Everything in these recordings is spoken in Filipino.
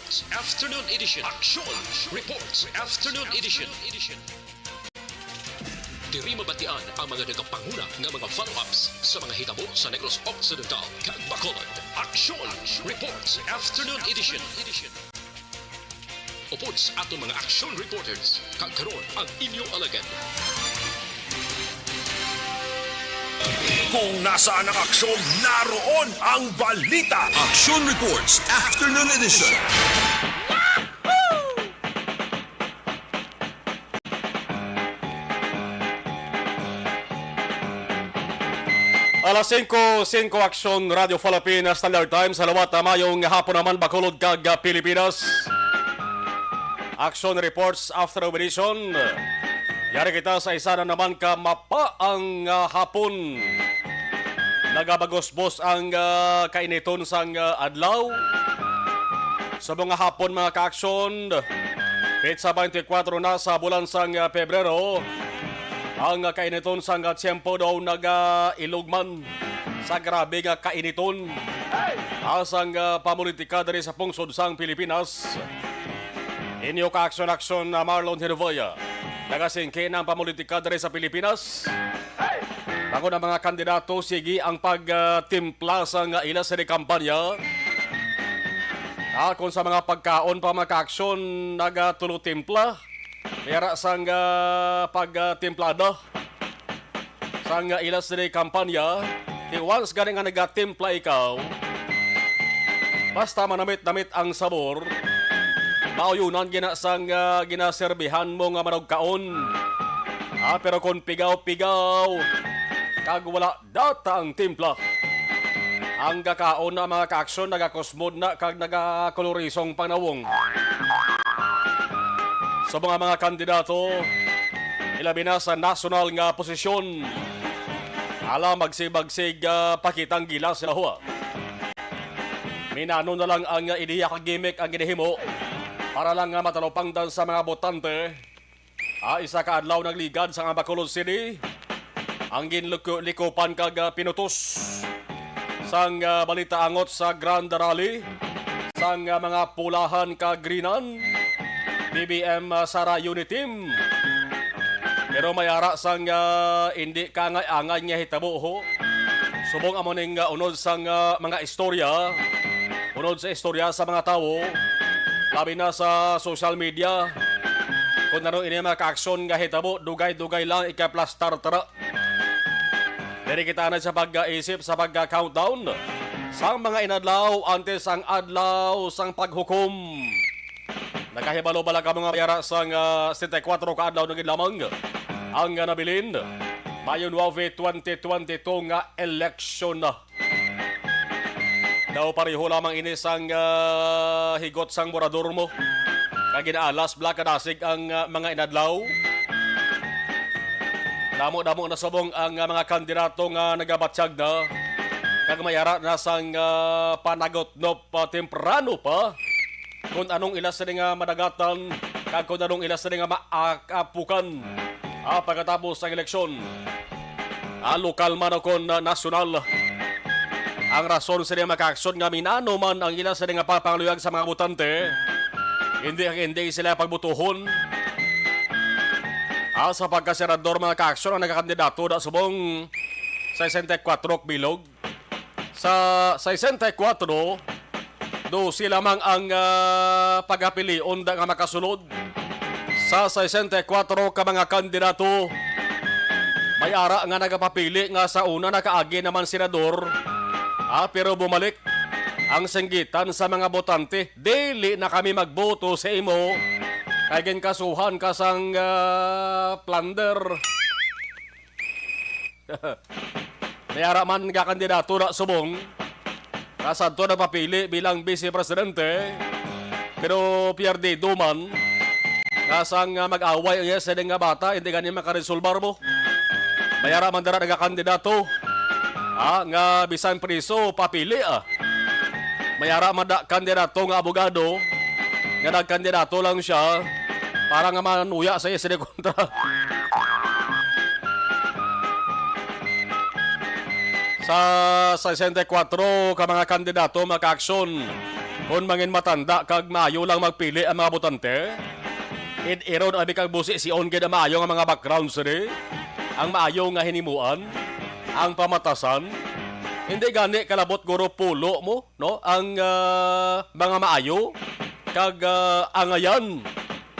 Reports Afternoon Edition. Action Reports Afternoon Edition. Diri mabatian ang mga nagapanguna nga mga follow-ups sa mga hitabo sa Negros Occidental kag Bacolod. Action Reports Afternoon Edition. Upods ato mga action reporters kag karon ang inyong alagad. Kung nasaan ang aksyon, naroon ang balita. Action Reports Afternoon Edition. Alas 5 Action Radio Philippines Standard Time sa lawat na mayong hapon naman Bacolod kag Pilipinas. Action Reports After Edition. Yari kita sa isa na naman ka mapaang hapon. Nagabagos-bos ang kainiton sang adlaw. Sa mga hapon mga ka-action, Petsa 24 na sa bulan sang Pebrero. Ang kainiton sang tiyempo daw nag-ilugman sa grabe nga kainiton. Asang pamulitika dari sa pungsod sang Pilipinas. Inyo ka-action Marlon Hervoya. Nagasingke ng pamulitika dari sa Pilipinas. Bago na mga kandidato, sige ang pagtimpla sa ila sa kampanya. Kung sa mga pagkaon pa mga ka-action, nagatulo-timpla. Mayara sang pagtimplada sang ila sa kampanya. Once galing nga nagatimpla ikaw, basta manamit-namit ang sabor, mauyunan ginasang ginaserbihan mo nga managkaon. Pero kung pigaw-pigaw, kag wala data ang timpla, ang gakaon na mga ka-aksyon nagakosmod na kag nagakolorisong panawong. Sa mga kandidato, ilabi na sa national nga posisyon, magsig-magsig pakitang gila sila huwa. Minano na lang ang ideya kag gimmick ang ginihimo para lang matalopangdan sa mga botante. Isa ka adlaw nagligad sa nga Bacolod City, ang ginlikupan kag pinutos sang balita angot sa Grand Rally sang mga pulahan kag greenan BBM Sara Unit Team. Pero mayara sang hindi kangay-angay nga hitabo ho. Subong amo ning unod sang mga istorya, unod sa istorya sa mga tao, labi na sa social media. Kung ano ini mga ka-aksyon nga hitabo, dugay-dugay lang ikaplastar tara. Dari kita na sa pag-isip, sa pag-countdown sang mga inadlaw antes ang adlaw sang paghukom. Nakahibalo bala ka mga mayara sang 74 ka adlaw na lamang ang nabilin. Mayon 9, 2022 nga eleksyon na. Daw pareho lamang ini sang higot sang morador mo. Kaginaalas bla kadasig ang mga inadlaw. Damo-damo na subong ang mga kandidato nga nagabatsyag na. Kag mayara na sang panagot no temprano pa. Kung anong ilas nga madagatan, kag kung anong ilas nga maakapukan pagkatapos ng eleksyon. Lokal man o kung nasyonal. Ang rason sa mga ka-aksyon nga minano man ang ilas nga papangluyag sa mga botante. Hindi sila pagbutuhon. Sa pagkasenador mga ka-aksyon ang nagkakandidato na subong 64 bilog. Sa 64, 12 lamang ang pagapilion nga makasunod. Sa 64 ka mga kandidato, may ara nga nagapapili nga sa una nakaagi naman senador. Pero bumalik ang singgitan sa mga botante. Dili na kami magboto sa imo. Kaya kasuhan ka sang plunder. May ara man nga kandidato na subong. Kasanto na papili bilang vice presidente, pero pierdido man. Kasang mag-away ang yes, nga bata, hindi ganyan makaresolbar mo. Mayara man dara nga kandidato, nga bisan priso, papili Mayara man da kandidato nga abogado, nga nagkandidato lang siya, para nga manuya sa yes, kontra. Sa 64 ka mga kandidato, mga ka-aksyon, Kung mangin matanda kag maayo lang magpili ang mga botante, iron abi kag busi si on gid ang maayo nga mga background sini, ang maayo nga hinimuan, ang pamatasan. Hindi gani kalabot guro pulo mo, no? Ang mga maayo kag angayan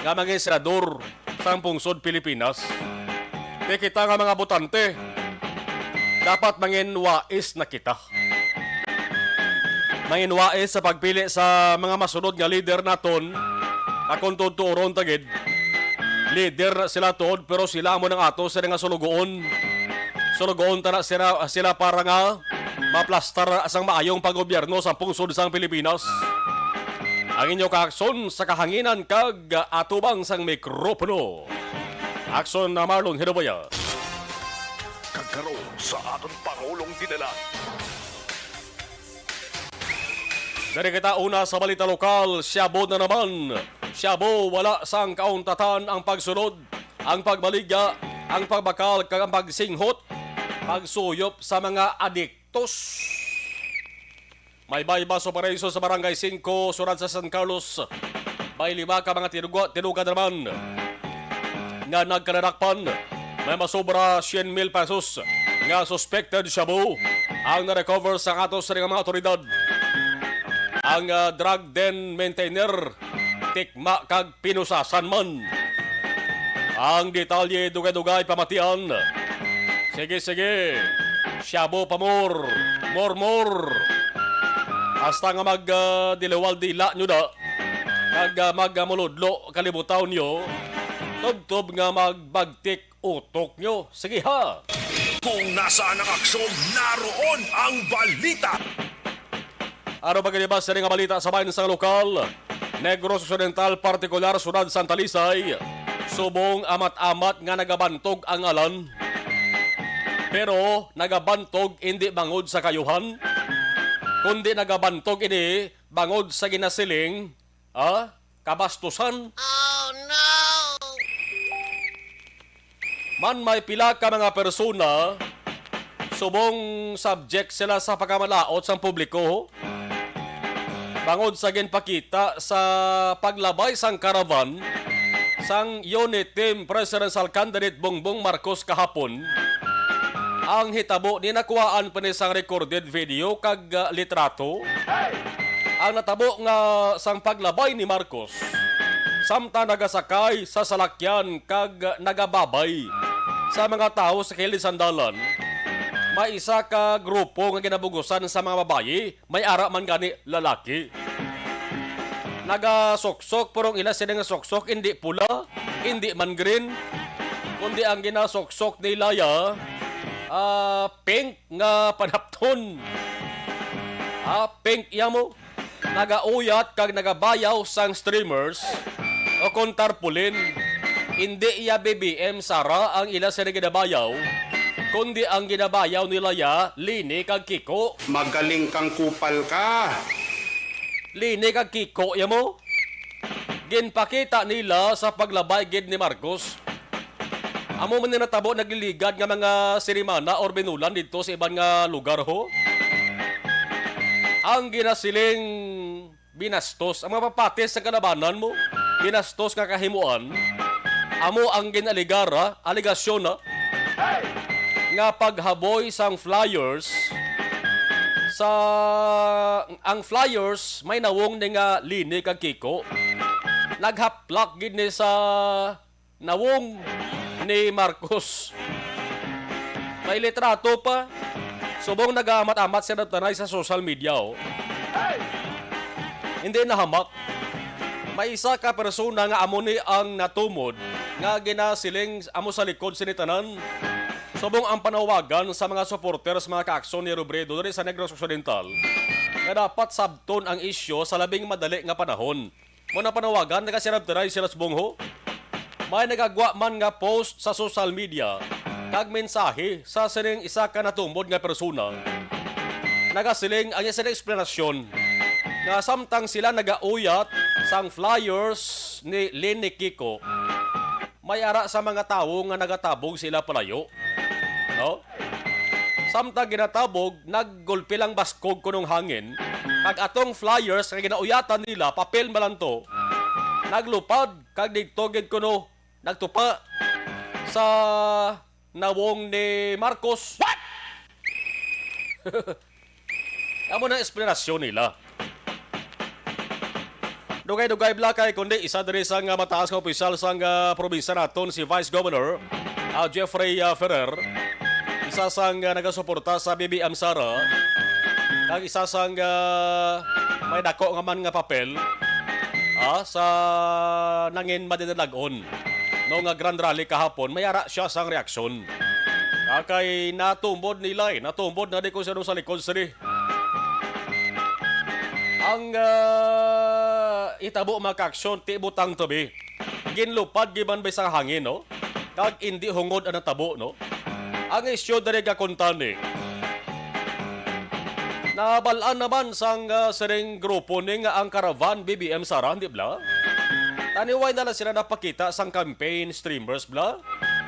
nga mga senador sa pungsod Pilipinas. Di kita nga mga botante, dapat mangin wais na kita. Manginwais sa pagpili sa mga masunod nga leader naton, akong tuturon tagid. Leader sila tuod pero sila mo nang ato sa nga sulugoon. Sulugoon tana sila para nga maplastar asang maayong paggobyerno sa pungsod sang Pilipinas. Ang inyo kaakson sa kahanginan kag atubang sang mikropono. Akson na Marlon Hirabaya. Kagkaroon sa aton Pangulong dinala. Dari kita una sa balita lokal, Siabo na naman. Siabo, wala sang kauntatan ang pagsunod, ang pagbaligya, ang pagbakal, kag ang pagsinghot, pagsuyop sa mga adiktos. May bayba sa Paraiso sa Barangay 5, Surad sa San Carlos. May 5 ka mga tinuga naman nga nagkananakpan. May masobra 100,000 pesos nga suspected Siabo ang na-recover sa atos sa mga otoridad. Ang drug den maintainer tikma kag pinusasan man. Ang detalye dugay-dugay pamatian. Sige. Siabo pa more. Hasta nga mag-dilawal-dila nyo na. Kag mag-muludlo kalibutaw nyo. Tub-tub nga magbagtik utok nyo. Sige ha. Kung nasaan ang aksyon, naroon ang balita. Ano ba ganibas sa nga balita sa bayan sa lokal? Negros Occidental, partikular Sunad Santa Lisay. Subong amat-amat nga nagabantog ang alan. Pero nagabantog hindi bangod sa kayuhan. Kundi nagabantog ini bangod sa ginasiling, kabastusan. Oh no! Man may pila ka mga persona, subong subject sila sa pagkamalaot sa publiko. Bangod sa ginpakita sa paglabay sang karavan sang unit team presidential candidate Bongbong Marcos kahapon, ang hitabo ni nakuhaan pa ni sang recorded video kag litrato. Ang natabo nga sang paglabay ni Marcos, samtang nagasakay sa salakyan kag nagababay sa mga tao sa kilid sandalan. May isa ka grupo nga ginabugusan sa mga babayi, may ara man gani lalaki. Nagasoksok, pero ila sila nga soksok, hindi pula, hindi man green, kundi ang ginasoksok nila pink nga panapton. Pink mo. Nagauyat kag nagabayaw sang streamers o kontarpulin. Hindi iya BBM Sara ang ila sila ginabayaw, kundi ang ginabayaw nila Lini kag Kiko. Magaling kang kupal ka. Lini kag Kiko mo. Ginpakita nila sa paglabay gid ni Marcos. Amo man natabo nagliligad nga mga sirimana or binulan dito sa ibang nga lugar ho. Ang ginasiling binastos, ang mapapatis sa kalabanan mo, binastos nga kahimuan. Amo ang ginaligara, aligasyon na, nga paghaboy sang flyers sa ang flyers may nawong ni nga Lini kag Kiko. Naghaplak gid ni sa nawong ni Marcos. May litrato pa. Subong nagamat-amat siya tanay sa social media. Hindi nahamak. May isa ka persona nga amo ni ang natumod nga ginasiling amo sa likod sinitanan. Subong ang panawagan sa mga supporters mga kaakson ni Robredo sa Negros Occidental na dapat sabton ang isyo sa labing madali nga panahon. Muna panawagan, nakasirap taray sila subong ho. May nagagwa man nga post sa social media kag mensahe sa sining isa ka natumod nga persona. Nagasiling ang isa na eksplanasyon nga samtang sila nagauyat sang flyers ni Lini Kiko, may ara sa mga tao nga nagatabog sila palayo. No? Samtang ginatabog, naggulpi lang baskog kunong hangin. Kag atong flyers, kag ginauyatan nila, papel malanto. Naglupad, kag digtogid kuno, nagtupa sa nawong ni Marcos. What? Amo na explanasyon nila. Dugay-dugay blakay kundi isa diri sang mataas nga opisyal sang probinsya naton si Vice Governor Jeffrey Ferrer. Isa sang nagasuporta sa BBM Sara. Kag isa sang may dako nga man nga papel sa nangin madinalagon. No nga grand rally kahapon, mayara siya sang reaksyon. Kay natumbod nila natumbod na di ko siya sa likod sini. Ang itabo makaksyon ti butang tabi. Ginlupad giban bay sang hangin no. Kag hindi hungod ang tabo no. Ang isyu diri ga kontani. Nabalaan naman sang sering grupo ning ang Caravan BBM Sara, di bla? Taniway na lang sila napakita sang campaign streamers bla.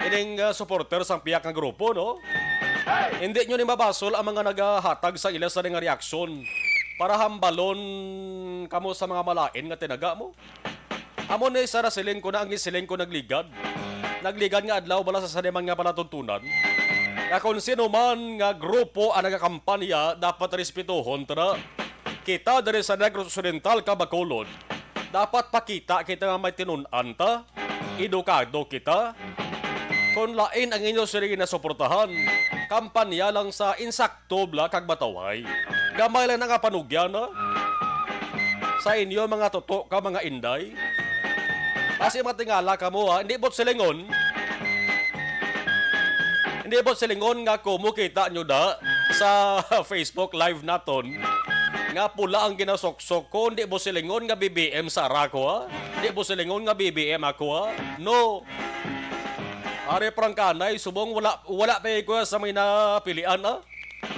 Ining supporter sang piyak nga grupo no. Hindi nyo ni mabasol ang mga nagahatag sa ila sa nga reaksyon para hambalon kamo sa mga malain nga tinaga mo. Amo ni Sara siling ko na ang gisiling ko nagligad. Nagligad nga adlaw bala sa saniman nga palatuntunan. Na kung sino man nga grupo ang nagakampanya dapat respetuhon tara. Kita dari sa Negros Occidental ka Bacolod. Dapat pakita kita nga may tinunan ta. Edukado kita. Kung lain ang inyo siring na suportahan, kampanya lang sa insakto bla kag bataway. Gamay lang nga panugyan na. Sa inyo mga toto ka mga inday. Kasi matingala ka mo hindi bot silingon. Hindi bot silingon nga kumukita nyo da sa Facebook live naton. Nga pula ang ginasoksok ko, hindi bot silingon nga BBM Sara ko ha. Hindi bot silingon nga BBM ako ha. No. Are prangkanay, subong wala pa ko sa may napilian ha.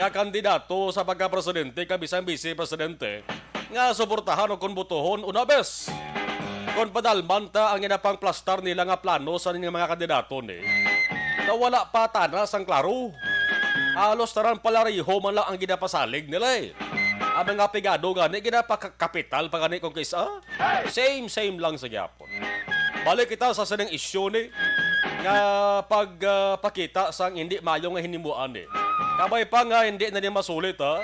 Nga kandidato sa pagka-presidente, kabisang vice-presidente, nga suportahan o konbotohon, una bes. Kung padalman ta ang inapang plastar nila nga plano sa ninyong mga kandidato ni, na wala pa tanas ang klaro. Halos taran palariho man lang ang ginapasalig nila eh. Ang mga pigado gani, ginapakapital pa gani kung kisa. Same lang sa gyapon. Balik kita sa sanang isyu ni, nga pagpakita sang hindi mayong nga hinimuan eh. Kabay pa nga hindi na niya masulit ha.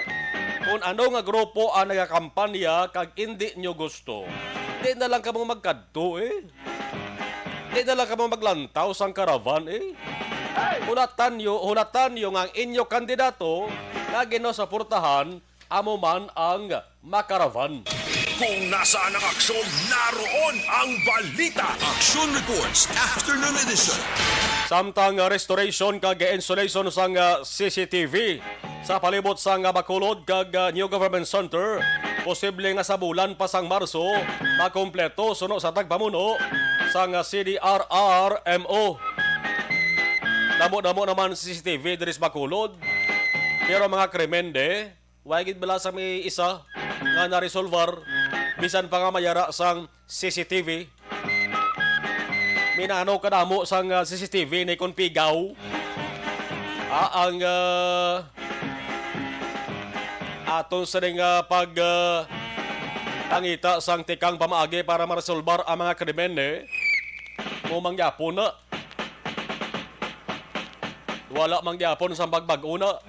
Kung ano nga grupo ang nagakampanya kag hindi nyo gusto, hindi na lang ka mong magkadto eh. Hindi na lang ka mong maglantaw sang Caravan eh. Hulatan nyo nga ang inyo kandidato na ginosuportahan amo man ang Makaravan. Kung nasaan ang aksyon, naroon ang balita. Action Reports Afternoon Edition. Samtang restoration kag installation sang CCTV sa palibot sang Bacolod kag New Government Center, posible nga sa bulan pa sang Marso makompleto suno sa tagpamuno sang CDRRMO. Damo naman CCTV diri sa Bacolod. Pero mga kremende, wagid bala sa may isa nga na-resolvar bisan pa nga mayara sang CCTV. Minano kadamo sang CCTV ni konpigaw ang aton sa ning pangita sang tikang pamaagi para maresolbar ang mga krimen mo mangyapon na. Wala mangyapon sa bagbag una.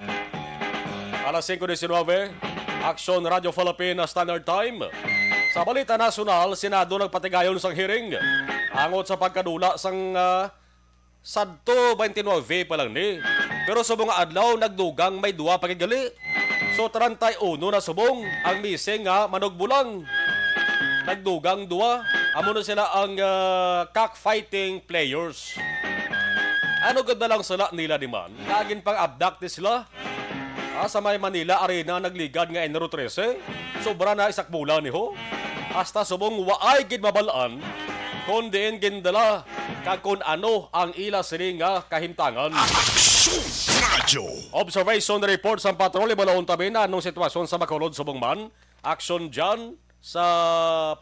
Alas 5:19, Action Radio Philippines Standard Time. Sa balita nasyonal, Senado nagpatigayon sang hearing. Angot sa pagkadula sang sadto 29 pa lang ni. Pero sa mga adlaw, nagdugang may duwa pakigali. So 31 na subong ang missing nga manugbulang. Nagdugang duwa. Amo na sila ang cockfighting players. Ano ganda lang sila nila di man? Laging pang-abduct sila. Sa may Manila Arena nagligad nga Enero 13. Sobra na isak bulan ni ho. Hasta subong waay gid mabalaan kundi gindala kag kun ano ang ila sini nga kahimtangan. Action Radio. Observation report sa patrol ibalaon tabi na anong sitwasyon sa Bacolod subong man. Action dyan sa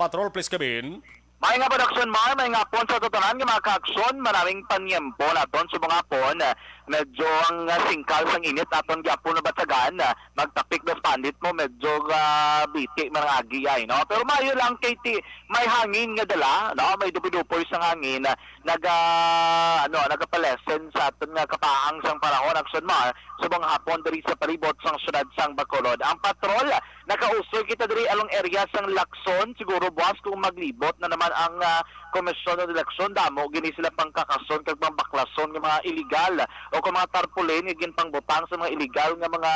patrol please kabin. May nga production may nga pon sa tutunan nga mga kaaksyon, maraming panyempo naton sa mga pon. Medyo ang singkal sang init aton gyapon na batsagan, magtapik das pandit mo medyo biti mga agi ay no. Pero mayo lang kay may hangin nga dala, no, may dupi-dupoy sang hangin nagapalesen sa aton nga kapaang sang panahon aksyon mo sa mga hapon diri sa palibot sang syudad sang Bacolod. Ang patrol nakausoy kita diri along area sang Lacson, siguro buwas kung maglibot na naman ang komisyon ng eleksyon damo gini sila pangkakason kag pambaklason ng mga illegal o kung mga tarpaulin igin pangbutang sa mga illegal nga mga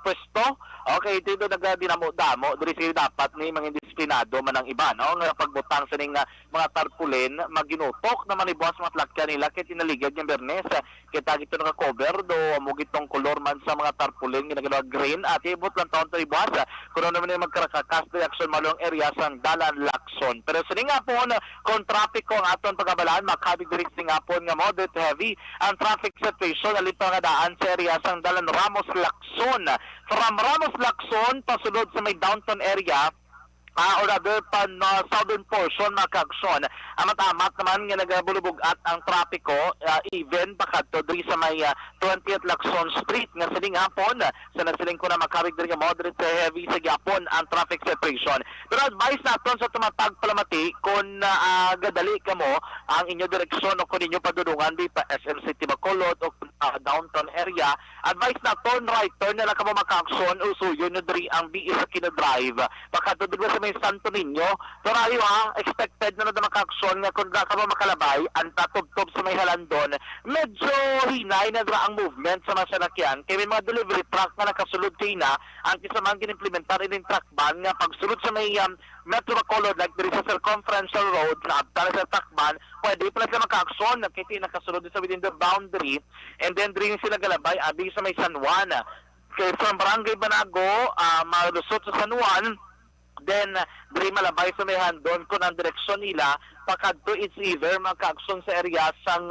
pwesto. Okay, dito dinamo-damo diri sila dapat ni mga disiplinado man ang iba no nga pagbutang sa ning mga tarpaulin maginutok naman ni boss mga plakya nila kay tinaligad yung Bernes kita gito naka-cover do amo gitong kolor man sa mga tarpaulin ginagawa green at ibot lang taon to boss kuno naman ni magkarakakas reaction malong area sang Dalan Lacson. Pero sa nga po kung trapiko ang aton pagabalaan makabig diri nga po nga moderate heavy ang traffic situation alin pa nga daan sa area sang Dalan Ramos Lacson. From Ramos Lacson pasulod sa may downtown area or rather southern portion mga kaaksyon. Amat-amat naman nga nagabulubog at ang trapiko even bakadto diri sa may 20th Lacson Street nga siling hapon sa nasiling ko na makabig diri nga moderate to heavy sa gyapon ang traffic separation. Pero advice naton sa tumatag palamati kung gadali kamo ang inyo direksyon o kung inyo padulungan di pa SM City Bacolod o downtown area, advice naton right turn na lang kamo makaaksyon usuyo nyo diri ang BE sa Drive bakadto diri sa may Santo Niño. Pero expected na makaaksyon nga kung ka mo makalabay ang tatubtob sa may halandon medyo hinay na ang movement sa masalakyan kaya may mga delivery truck na nakasulod kay na ang kisamang ginimplementar in truck ban nga pagsulod sa may Metro Bacolod like diri sa circumferential road na abdala sa takban pwede pala sila makaaksyon kaya nakasulod sa within the boundary and then diri sila galabay abi sa may San Juan kaya from Barangay Banago malusot sa San Juan then diri malabay sa may handon kung ang direksyon nila pakadto it's either makaaksyon sa area sang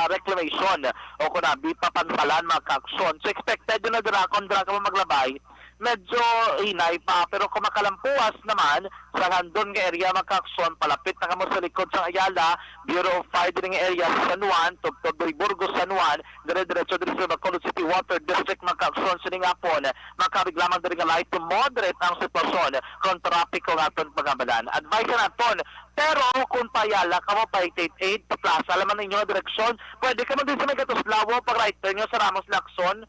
reclamation o kung nabi papansalan makaaksyon. So expected na dira kung dira ka maglabay medyo hinay pa pero kung makalampuas naman sa handon nga area makaaksyon palapit na kamo sa likod sa Ayala Bureau of Fire diri nga area sa San Juan tubtob diri Burgos San Juan dire-diretso diri sa Bacolod City Water District makaaksyon sa hapon makabig lamang diri nga light to moderate ang sitwasyon kung trapiko aton pagabalan. Advice naton pero kung payala kamo pa 88 pa plaza laman ninyo direksyon pwede ka mo din sa may Gatuslaw pag right turn nyo sa Ramos Lacson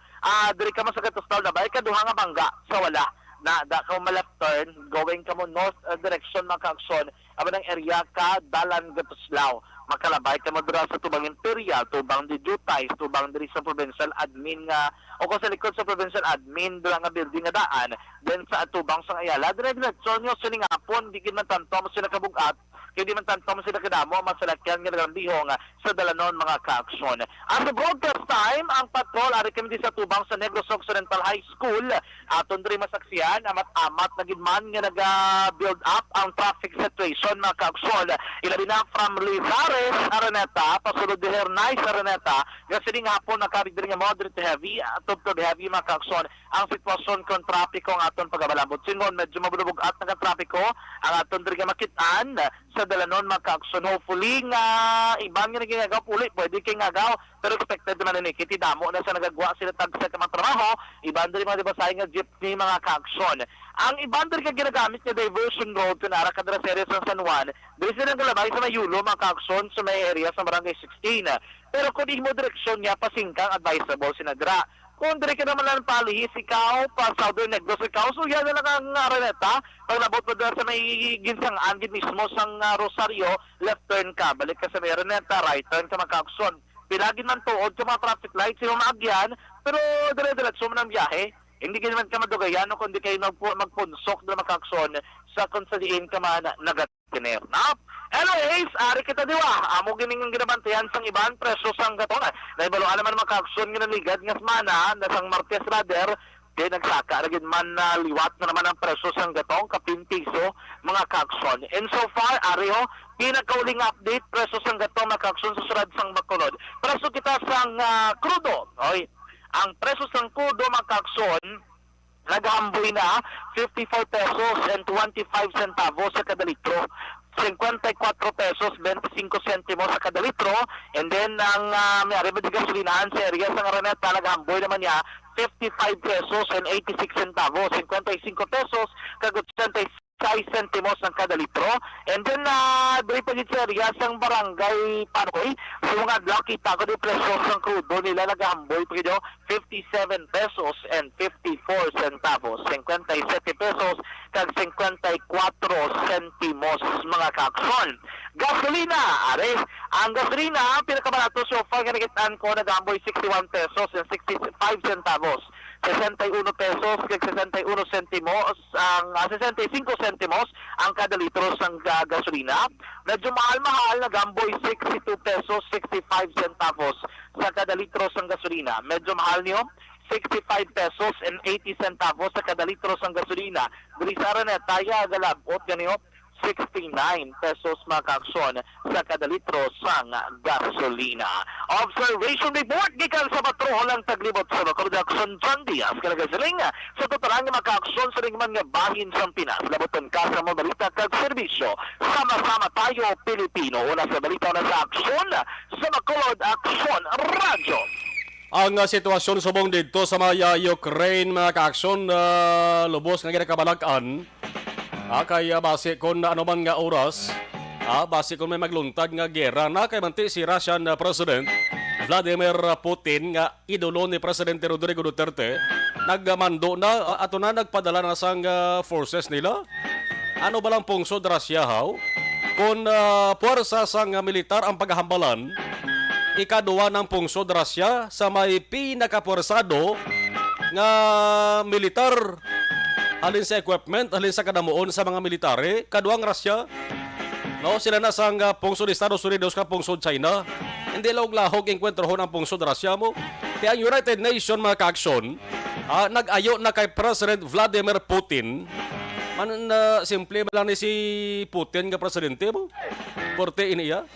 diri ka mo sa Gatuslaw na bay kaduha nga bangga sa wala na da ka mo left turn going ka mo north direction makaaksyon aban ang area ka Dalan Gatuslaw makalabay ka mo dira sa Tubang Imperial tubang di Jutay tubang diri sa provincial admin nga o kung sa likod sa provincial admin dira nga building nga daan then sa tubang sa Ayala dire-diretso nyo sining hapon di gid man tanto mo sila kabugat kaya di man tanto mo sila kadamo masalakyan nga nagambihong sa dalanon mga kaaksyon. As the broadcast time ang patrol ari kami di sa tubang sa Negros Occidental High School aton diri masaksiyan amat-amat na gid man nga naga-build up ang traffic situation mga kaaksyon ilabi na from Lizares Araneta pasulod di Hernay Araneta nga sining hapon nakabig diri nga moderate to heavy tubtob heavy mga kaaksyon ang sitwasyon kon trapiko ang aton pagabalabot singon medyo mabulubog at nga trapiko ang aton diri nga makit-an sa dalanon makaaksyon hopefully nga ibang nga nagingagaw puli pwede kay ngagaw pero expected naman ni kiti damo na sa nagagwa sila tag sa trabaho ibang diri mga dibasay nga jeepney mga kaaksyon ang ibang diri ka ginagamit nga diversion road kunara kadra sa area sa San Juan diri sila galabay sa may Yulo mga kaaksyon sa may area sa Barangay 16 pero kung di mo direksyon niya pasingkang advisable sinadra kung diri ka naman lang palihis ikaw pa Southern Negros ikaw so yan na lang ang Araneta pag nabot mo sa may ginsangaan mismo sang Rosario left turn ka balik ka sa may Araneta right turn ka makaaksyon pilagin man tuod sa mga traffic lights yung maagyan pero dire-diretso mo ng biyahe hindi ka naman ka madugayan o kundi kayo magpunsok na makaaksyon sa kung saliin ka man nagatiner na anyways, ari kita diwa. Amo gining ginabantayan sang iban preso sang gaton. Naibalo naman makaaksyon nga naligad nga semana na sang Martes rather kay nagsaka ra gid man liwat na naman ang preso sang gatong kapin piso mga kaaksyon. And so far ariho pinakauling update preso sang gatong makaaksyon sa surad sang Bacolod. Preso kita sang krudo. Oy, ang preso sang krudo makaaksyon nag-aamboy na 54 pesos and 25 centavos sa kada litro. 54 pesos 25 sentimos sa kada litro. And then ang may ariba di gasolinahan sa area sa Araneta naghamboy naman niya 55 pesos and 86 centavos, 55 pesos kagut 66 sentimos ng kada litro. And then diri pa sa area sang barangay Panoy sa mga adlaw kita ko di presyo sang crudo nila naghamboy pa gid 57 pesos and 54 centavos, 57 pesos kag 54 sentimos mga kakson. Gasolina, are, ang gasolina, pinakabarato so far nga nakitaan ko naghamboy 61 pesos and 65 centavos. 61 pesos kag 61 sentimos ang 65 sentimos ang kada litro sang gasolina. Medyo mahal nagamboy 62 pesos 65 centavos sa kada litro sang gasolina. Medyo mahal niyo 65 pesos and 80 centavos sa kada litro sang gasolina. Diri sa Araneta galabot ganyo 69 pesos mga kakson sa kada litro sang gasolina. Observation report gikan sa patrolang taglibot sa production John Diaz kalagasaling sa totalang mga kakson sa ringman nga bahin sa Pinas. Laboton ka sa mga balita kag serbisyo. Sama-sama tayo Pilipino. Una sa balita na sa aksyon sa Bacolod Aksyon Radyo. Ang sitwasyon subong dito sa mga Ukraine mga kaaksyon lubos nga ginakabalakan. Kaya base kung ano man nga oras, base kung may magluntad nga gera na kay manti si Russian President Vladimir Putin nga idolo ni Presidente Rodrigo Duterte nagmando na ato na nagpadala na sang forces nila. Ano ba lang pungsod Russia haw? Kung puwersa sang militar ang paghahambalan, ikaduwa ng pungsod Russia sa may pinakapuwersado nga militar alin sa equipment, alin sa kadamuon sa mga military, kaduang Russia. No, sila na sang pungsod Estados Unidos ka pungsod China. Hindi lahog engkwentrohon ang pungsod Russia mo. Kaya ang United Nations mga kaaksyon, nag-ayo na kay President Vladimir Putin. Simple ba lang ni si Putin nga presidente mo? Porte iniya.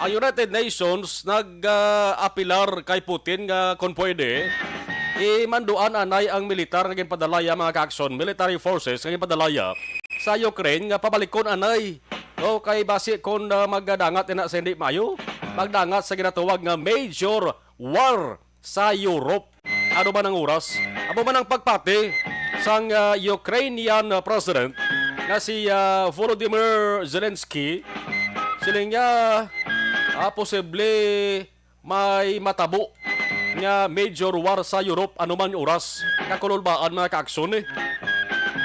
Ang United Nations nag-apilar kay Putin nga kung pwede, manduan anay ang militar nga ginpadalaya mga kaaksyon, military forces nga ginpadalaya sa Ukraine nga pabalikon anay. No, kay base kon magdangat ina sa hindi mayo, magdangat sa ginatawag nga major war sa Europe. Ano ba ng oras? Abo man ang pagpati sang Ukrainian president nga si Volodymyr Zelensky, siling niya posible may matabo nga major war sa Europe anuman oras kakululbaan mga kaaksyon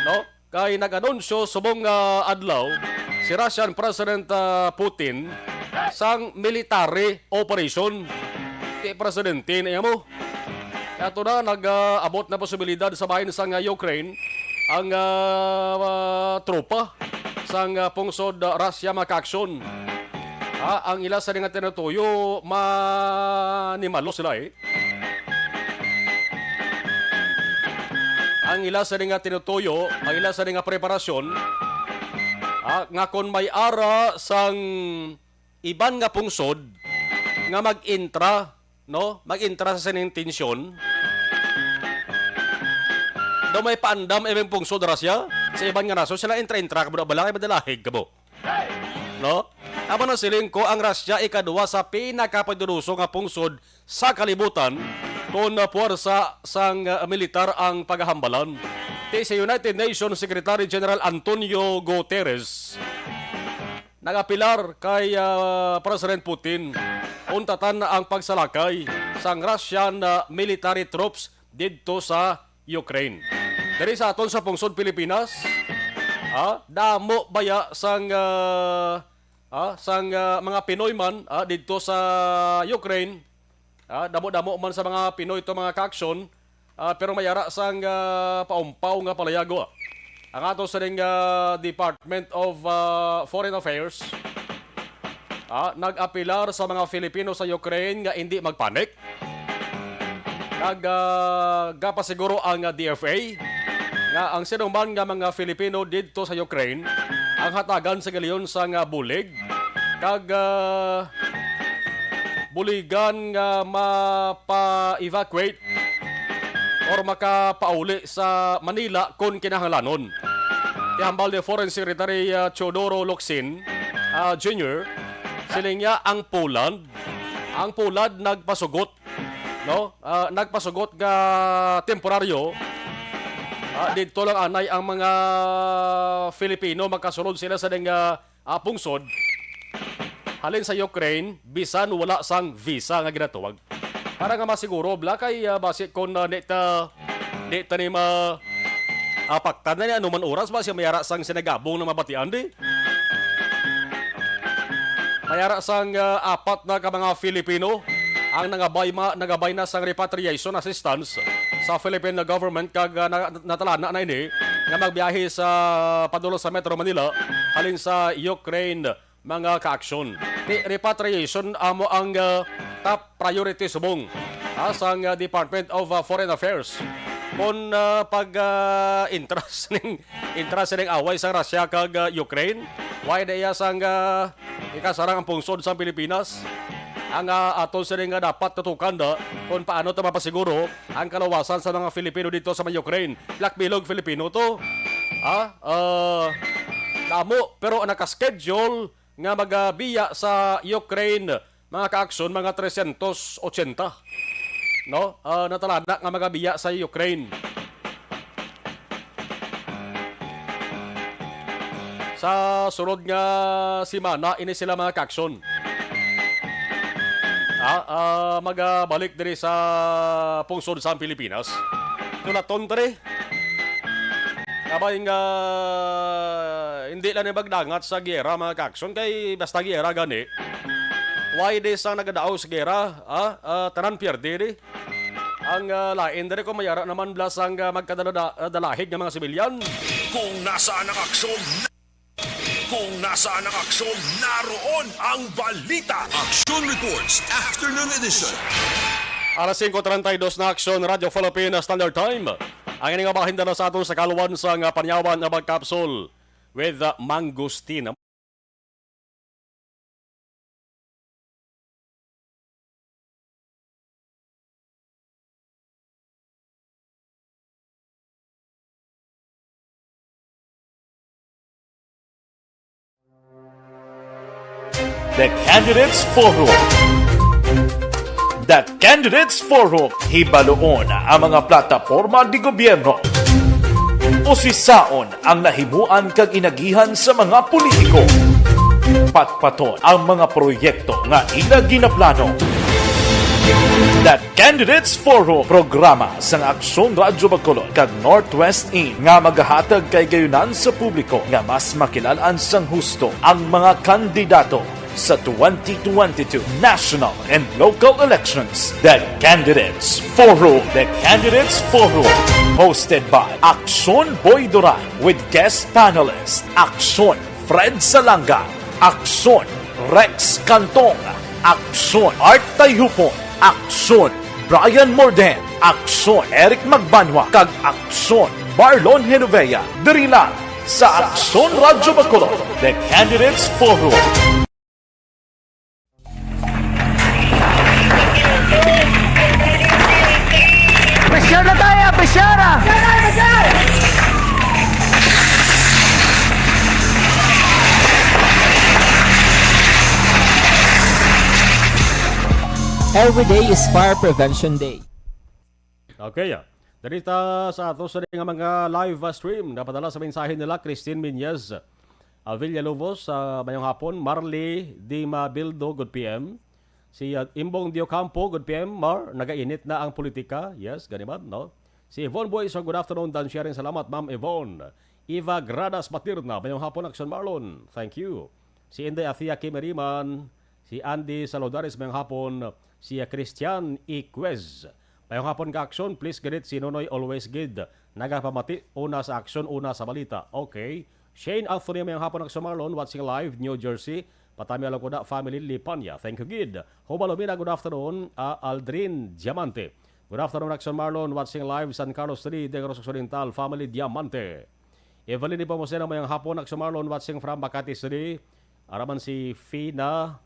no kay nag-anunsyo subong adlaw si Russian President Putin sang military operation ti presidente niya mo. Ato na nag-abot na posibilidad sa bahin sang Ukraine ang tropa sang pungsod Russia mga kaaksyon. Ang ila sa nga tinutuyo manimalo sila Ang ila sa nga tinutuyo, ang ila sa nga preparasyon, nga kon may ara sang iban nga pungsod nga mag-intra, no? Mag-intra sa sining tensyon. Do may paandam ibang pungsod Russia sa iban nga naso sila intra-intra kamo balay madalahig kamo. No? Aba na siling ko ang Russia ikaduwa sa pinakapaduruso nga pungsod sa kalibutan kung puwersa sang militar ang paghahambalan. Ti sa United Nations Secretary General Antonio Guterres nagapilar kay President Putin untatan ang pagsalakay sang Russian military troops didto sa Ukraine. Diri sa aton sa pungsod Pilipinas, damo baya sang mga Pinoy man dito sa Ukraine, damo-damo man sa mga Pinoy to mga kaaksyon, pero mayara sang paumpaw nga palayago. Ang ato sa ring Department of Foreign Affairs nag-apilar sa mga Filipino sa Ukraine nga hindi magpanik. Naggapasiguro ang DFA nga ang sinuman nga mga Filipino dito sa Ukraine ang hatagan sa galiyon sa nga bulig kag buligan nga mapa-evacuate or makapauli sa Manila kung kinahanglanon. Ihambal ni Foreign Secretary Teodoro Locsin Junior, siling niya ang Poland nagpasugot, no? Nagpasugot nga temporaryo. Dito lang anay ang mga Filipino magkasunod sila sa ding pungsod. Halin sa Ukraine, bisan wala sang visa nga ginatawag. Para nga masiguro bla kay base kon dita ni paktan na niya anuman oras ba siya mayara sang sinagabong na mabatian di. Mayara sang apat na ka mga Filipino ang nagabay na sang repatriation assistance sa Philippine government kag natalana na ini nga magbiyahe sa padulo sa Metro Manila halin sa Ukraine mga ka-aksyon. Repatriation amo ang top priority subong sang Department of Foreign Affairs. Kung interest ning away sa Russia kag Ukraine, why day sang ikasarang ang pungsod sa Pilipinas. Ang aton sa nga dapat tutukan kung paano ito mapasiguro ang kalawasan sa mga Filipino dito sa Ukraine. Black Bilog Filipino to. Damo, pero nakaschedule nga magabiya sa Ukraine mga ka-aksyon, mga 380. No? Natalana nga magabiya sa Ukraine. Sa sunod nga simana, ini sila mga ka-aksyon. Magabalik diri sa pungsod sa Pilipinas. Tulaton diri. Kabay nga hindi lang ibagdangat sa gera mga ka-aksyon kay basta gera gani. Why this ang nagadaaw sa gera? Tanan pierde di. Ang lain diri ko mayara naman blas ang magkadalahig ng mga sibilyan. Kung nasaan ang aksyon, naroon ang balita. Action Reports Afternoon Edition. Alas 5:32 na Aksyon Radio Philippine Standard Time. Ang ining mahinda na sa aton sa kaluwan sa panyawan na magkapsul with mangosteen. The Candidates Forum. The Candidates Forum, hibaloon ang mga plataporma di gobyerno. Usisaon ang nahimuan kag inagihan sa mga politiko. Patpaton ang mga proyekto nga ila ginaplano. The Candidates Forum, programa sang Aksyon Radyo Bacolod kag Northwest In nga magahatag kay gayunan sa publiko nga mas makilalaan sang husto ang mga kandidato sa 2022 national and local elections. The Candidates Forum. The Candidates Forum. Hosted by Aksyon Boy Duran with guest panelist Aksyon Fred Salanga, Aksyon Rex Cantong, Aksyon Art Tayhupon, Aksyon Brian Morden, Aksyon Eric Magbanwa, kag Aksyon Marlon Genovea. Diri lang sa Aksyon Radyo Bacolod. The Candidates Forum. Pressure na tayo! Pressure! Every day is Fire Prevention Day. Okay, darita sa ato sa mga live stream napadala sa mensahe nila Christine Miñez, Villalobos sa mayong hapon, Marley Di Mabildo, good PM. Si Imbong Diocampo, good PM, Mar, nagainit na ang politika. Yes, ganiman, no? Si Yvonne Boy, so good afternoon, dan sharing, salamat, Ma'am Yvonne. Eva Gradas Matirna, mayong hapon, Action Marlon, thank you. Si Inday Athia Kimeriman, si Andy Salodares, mayong hapon, si Christian Iquez. Mayong hapon ka Action, please ganit si Nonoy Always Good. Nagapamati, una sa Action, una sa balita. Okay. Shane Anthony, mayong hapon, Action Marlon, watching live, New Jersey. Patami alam ko na, family Lipanya. Thank you, Gid. Hubalumina, good afternoon. Aldrin Diamante. Good afternoon, Action Marlon. Watching live, San Carlos City, Negros Occidental, family Diamante. Evelyn Ipamusena, mayang hapon, Action Marlon. Watching from Makati City. Araman si Fina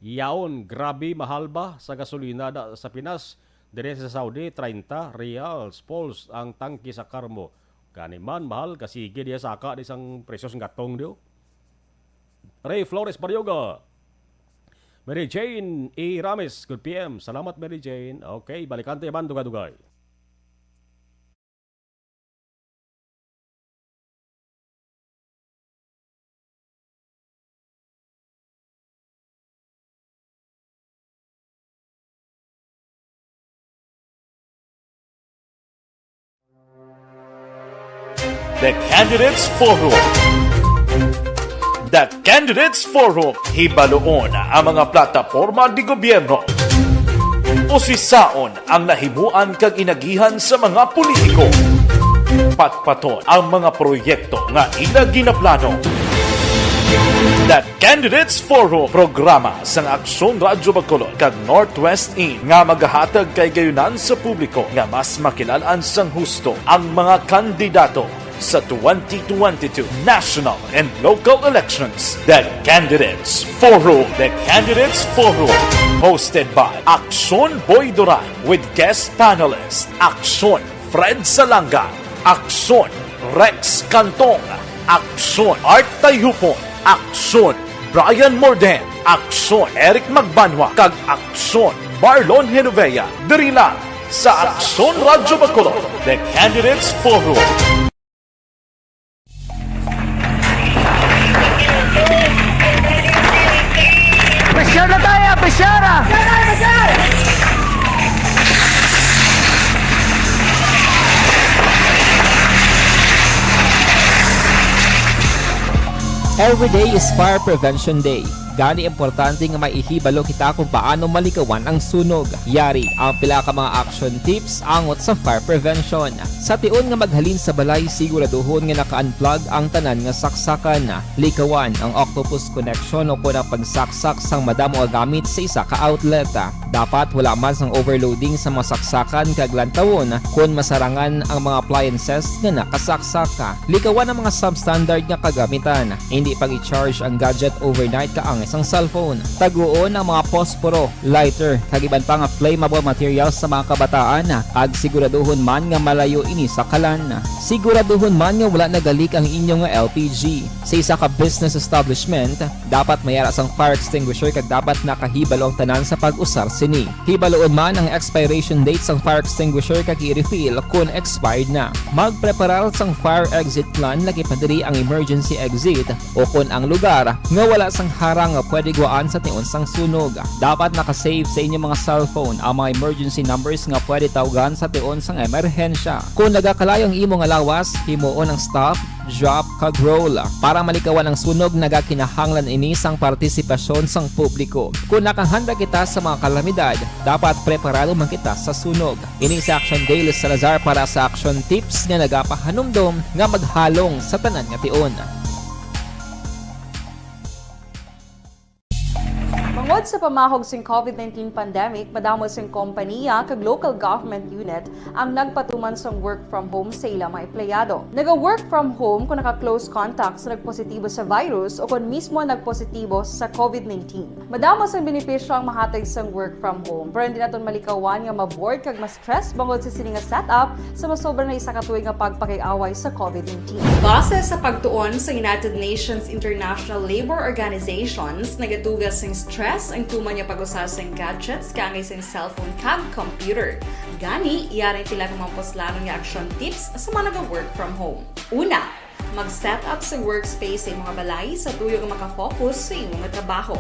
Yaon. Grabe, mahal ba sa gasolina sa Pinas? Dire sa Saudi, 30 reals. Pols ang tangki sa Carmo. Kaniman, mahal. Kasi dia saka isang presyos ng gatong diyo. Ray Flores Baryoga. Mary Jane E. Rames, good PM. Salamat Mary Jane. Okay, balikan tayo man dugay-dugay. The Candidates Forum. The Candidates Forum, hibaloon ang mga plataporma di gobyerno. Usisaon ang nahimuan kag inagihan sa mga politiko. Patpaton ang mga proyekto nga ila ginaplano. The Candidates Forum, programa sang Aksyon Radyo Bacolod kag Northwest In nga magahatag kay gayunan sa publiko nga mas makilalaan sang husto ang mga kandidato sa 2022 national and local elections. The Candidates Forum. The Candidates Forum. Hosted by Aksyon Boy Duran with guest panelists Aksyon Fred Salanga, Aksyon Rex Cantong, Aksyon Art Tayupon, Aksyon Brian Morden, Aksyon Eric Magbanwa, kag Aksyon Marlon Genovea. Diri lang sa Aksyon Radyo Bacolod. The Candidates Forum. Pressure na tayo, pressure! Every day is Fire Prevention Day. Gani importante nga maihibalo kita kung paano malikawan ang sunog. Yari ang pila ka mga action tips angot sa fire prevention. Sa tion nga maghalin sa balay, siguraduhon nga naka-unplug ang tanan nga saksakan. Likawan ang octopus connection o kung ang pagsaksak sang madamo nga gamit sa isa ka outlet. Dapat wala man sang overloading sa mga saksakan kag lantawon kung masarangan ang mga appliances nga nakasaksaka. Likawan ang mga substandard nga kagamitan. Hindi pag i-charge ang gadget overnight kaang isang cellphone. Taguon ang mga posporo, lighter, kag iban pa nga flammable materials sa mga kabataan. Ag siguraduhon man nga malayo ini sa kalan. Siguraduhon man nga wala nagalik ang inyong LPG. Sa isa ka business establishment, dapat mayara sang fire extinguisher kag dapat nakahibalo ang tanan sa pag-usar sini. Hibaloon man ang expiration date sang fire extinguisher kag i-refill kung expired na. Magpreparar sang fire exit plan lagi padiri ang emergency exit o kung ang lugar nga wala sang harang nga pwede guaan sa tion sang sunog. Dapat nakasave sa inyong mga cellphone ang mga emergency numbers nga pwede tawagan sa tion sang emerhensya. Kung nagakalayo ang imong alawas, himuon ang stop, drop, kag roll. Para malikawan ang sunog, nagakinahanglan ini sang partisipasyon sang publiko. Kung nakahanda kita sa mga kalamidad, dapat preparado man kita sa sunog. Ini sa Action Daily Salazar para sa action tips nga nagapahanumdom nga maghalong sa tanan nga tion. Tungod sa pamahog sing COVID-19 pandemic, madamo sing kompanya kag local government unit ang nagpatuman sang work from home sa ilang mga empleyado. Naga-work from home kung naka-close contact sa nagpositibo sa virus o kung mismo nagpositibo sa COVID-19. Madamo sang benepisyo ang mahatag sang work from home, pero hindi naton malikawan nga ma-bored kag ma-stress bangod sa sini nga setup sa masobra na isa ka tuig nga pagpakiaway sa COVID-19. Base sa pagtuon sa United Nations International Labour Organizations, nagatugas sing stress ang tuman niya pag-usar sa gadgets kangay sa cellphone kag computer. Gani, iyarin tila ng mga poslano nga action tips sa mga nag-work from home. Una, mag-set up sa workspace sa mga balay sa tuyo nga makafocus sa imong trabaho.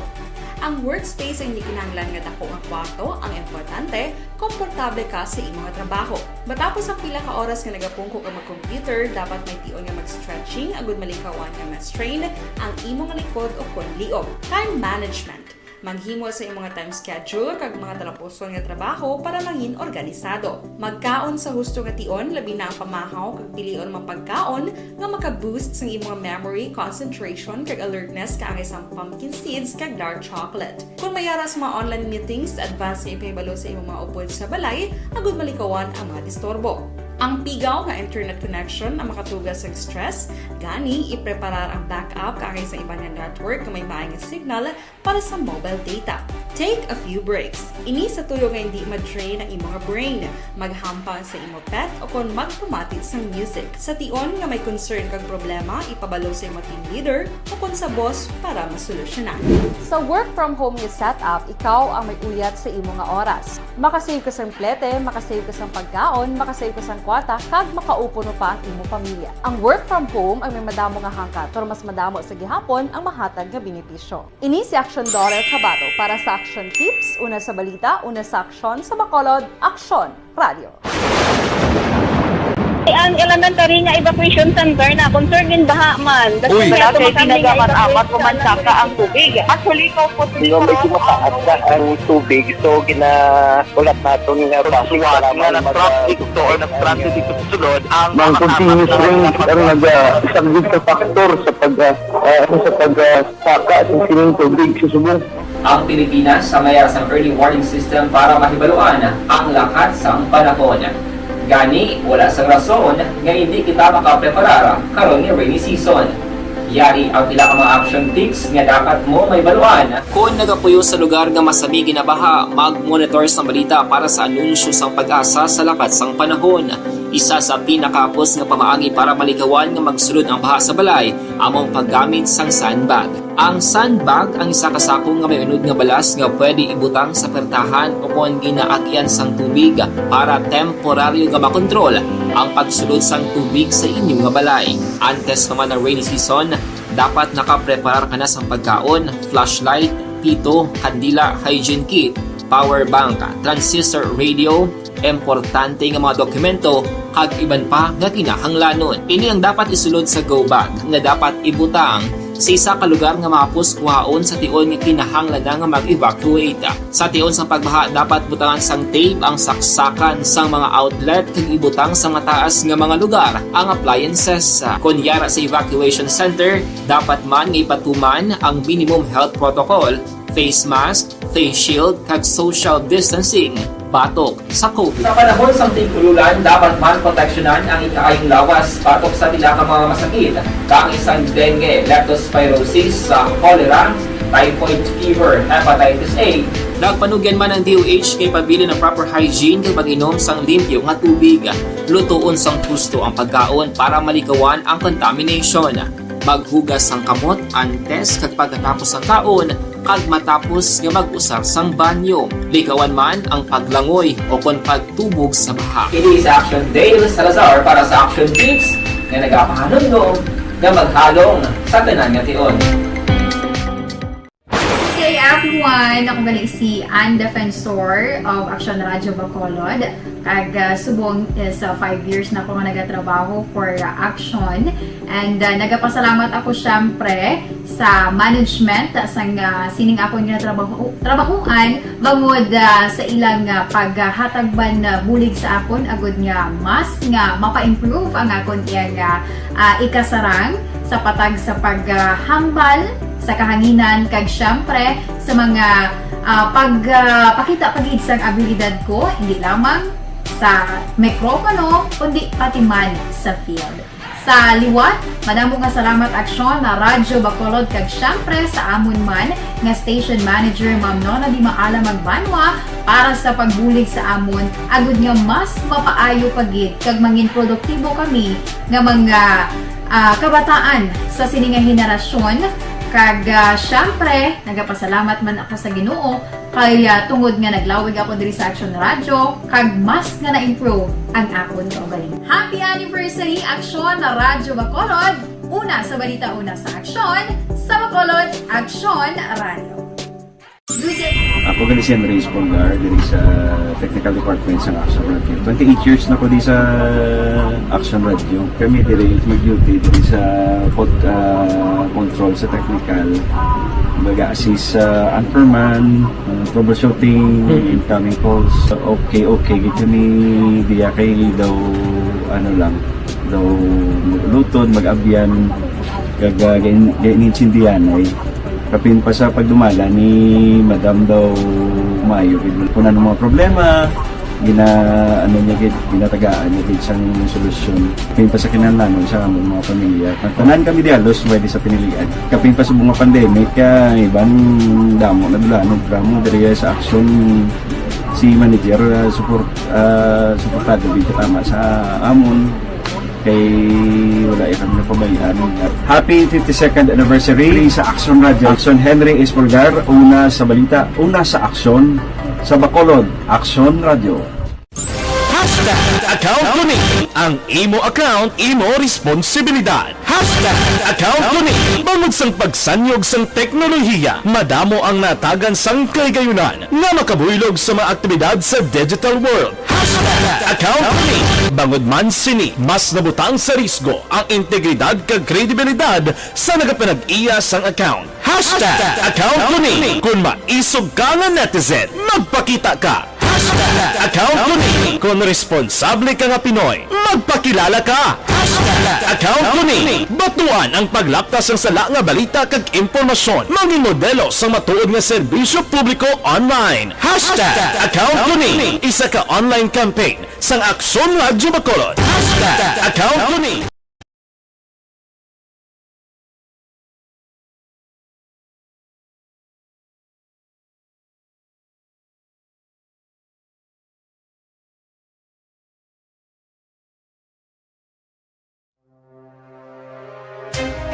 Ang workspace ay hindi kinahanglan nga dako nga kwarto, ang importante, komportable ka sa imong trabaho. Matapos ang pila ka oras nga nagapungko ka mag-computer, dapat may tion nga mag-stretching agud malikawan nga ma-strain ang imong likod o kon liog. Time management. Maghimo sa imong mga time schedule kag mga talapuson nga trabaho para mangin organisado. Magkaon sa husto nga tion, labi na ang pamahaw kag pilion mga pagkaon nga maka-boost sa imong memory, concentration kag alertness kaangay sa pumpkin seeds kag dark chocolate. Kung mayara sa mga online meetings, advance sa ipahibalo sa imong mga upod sa balay, agud malikawan ang mga disturbo. Ang pigaw nga internet connection ang makatugas sa stress, gani ipreparar ang backup kaangay sa ibang nga network nga may maayong signal para sa mobile data. Take a few breaks. Ini sa tuyo nga hindi ma-drain ang imong brain. Maghampang sa imo pet o kung magpamati sa music. Sa tion nga may concern kag problema, ipabalo sa imo team leader o kung sa boss para masolusyonan. Sa work from home nga setup, ikaw ang may uyat sa imo nga oras. Makasave ka sa plete, makasave ka sa pagkaon, makasave ka sa kwata, kag makaupo no pa ang imo pamilya. Ang work from home ay may madamo nga hangkat, pero mas madamo sa gihapon ang mahatag nga benepisyo. Ini si Action Dorel Cabato para sa Action Tips, una sa balita, una sa aksyon sa Bacolod, Aksyon Radio. Ang elementary nga evacuation center na concern din baha man. Uy, kasi pinagaman amat kumansaka ang tubig. Actually, ko po Di ba medyo mataas na ang tubig, so ginaulat natin nga Pasuwat nga nag-traffic to or nag-transit dito sa sulod ang mga continuous rain ang isang good factor sa pagsaka at sining tubig sa subong. Ang Pilipinas sa mayroon sa early warning system para mahibaluan ang lakat sa panahon. Gani, wala sa rason nga hindi kita makapreparara karon ni rainy season. Yari ang pila ka mga action tips nga dapat mo may baluan. Kung nagapuyo sa lugar nga masabi ginabaha, mag-monitor sa balita para sa anunsyo sang pag-asa sa lakat sang panahon. Isa sa pinakapos nga pamaagi para malikawan nga magsulod ang baha sa balay, among paggamit sang sandbag. Ang sandbag ang isa kasakong nga may unod nga balas nga pwede ibutang sa pertahan o kung ginaagyan sang tubig para temporaryo nga makontrol ang pagsulod sang tubig sa inyong nga balay. Antes naman ng rainy season, dapat nakapreparar ka na sa pagkaon, flashlight, pito, kandila, hygiene kit, power bank, transistor radio, importante nga mga dokumento, kag iban pa nga kinahanglanon. Ini ang dapat isulod sa go bag nga dapat ibutang sa isa ka lugar nga mapus kuhaon sa tion nga kinahanglan nga mag-evacuate. Sa tion sa pagbaha, dapat butangan sang tape ang saksakan sang mga outlet kag ibutang sa mataas nga mga lugar ang appliances. Kunyara sa evacuation center, dapat man nga ipatuman ang minimum health protocol, face mask, face shield kag social distancing batok sa COVID. Sa panahon sa tingkululan, dapat man proteksyonan ang ikaayong lawas batok sa pila ka mga masakit, kang isang dengue, leptospirosis, cholera, typhoid fever, hepatitis A. Nagpanugyan man ang DOH kay pabili ng proper hygiene kay pag-inom sang limpyo nga tubig. Lutuon sang husto ang pagkaon para malikawan ang contamination. Maghugas sang kamot antes kag pagkatapos ang kaon kag matapos nga mag-usar sang banyo. Likawan man ang paglangoy o kon pagtubog sa baha. Kini sa Action Dale Salazar para sa Action Tips nga nagapahanong nga maghalong sa tanan nga tion. Hey everyone! Ako gali si Ann Defensor of Action Radio Bacolod. Kag subong is 5 years na ako nga nagatrabaho for Action. And nagapasalamat ako syempre sa management sang sining ako nga trabahuan bangod sa ilang paghatagban bulig sa akon agud nga mas nga mapa-improve ang akon iyang ikasarang sa patag sa paghambal sa kahanginan kag syempre sa mga pagpakita pagid sang abilidad ko hindi lamang sa mikropono kundi pati man sa field. Sa liwat, madamo nga salamat Aksyon na Radyo Bacolod kag syempre sa amon man nga station manager Ma'am Nona Di Maala Magbanwa para sa pagbulig sa amon agud nga mas mapaayo pagid kag mangin produktibo kami nga mga kabataan sa sining nga henerasyon. Kag syempre, nagapasalamat man ako sa Ginoo kay tungod nga naglawig ako diri sa Action Radio kag mas nga na-improve ang akon kaugalingon. Happy anniversary Action na Radyo Bacolod! Una sa balita, una sa aksyon, sa Bacolod, Action Radio. Ako gali si Andres Polgar diri sa Technical Department sa Action Radio. 28 years na ko di sa Action Radio. Kami diri mag-duty diri sa control sa technical. Mag-assist sa anchorman, troubleshooting, incoming calls. Okay, gitu ni diya kay daw daw lutod, mag-abyan, ganinsindihan ay kapin pa sa pagdumala ni Madam daw Mayo. Kung ano mga problema, ano niya gid ginatagaan niya gid sang solusyon kapin pa sa kinahanglan sa among mga pamilya. Tanan kami dialos pwede sa pinilian. Kapin pa sa mga pandemic iban damo na dulanon programo diri sa action si manager suportado dito tama sa amon kay wala kami napabayaan. Happy 52nd anniversary sa Action Radio. Action Henry Espolgar, una sa balita, una sa aksyon sa Bacolod. Action Radio. Account ko ni ang imo account, imo responsibilidad. Account ko ni bangod sang pagsanyog sang teknolohiya, madamo ang natagan sang kaygayunan nga makabuylog sa mga aktibidad sa digital world. Account ko ni bangod man sini mas nabutang sa risgo ang integridad kag kredibilidad sa nagapanag-iya sang account. Account ko ni kung maisog ka nga netizen, magpakita ka. Account ko ni kung responsable ka nga Pinoy, magpakilala ka. Account ko ni batuan ang paglaptas ng sala nga balita kag impormasyon, maging modelo sa matuod nga serbisyo publiko online. Account ko ni isa ka online campaign sang Aksyon Radyo Bacolod. Account ko ni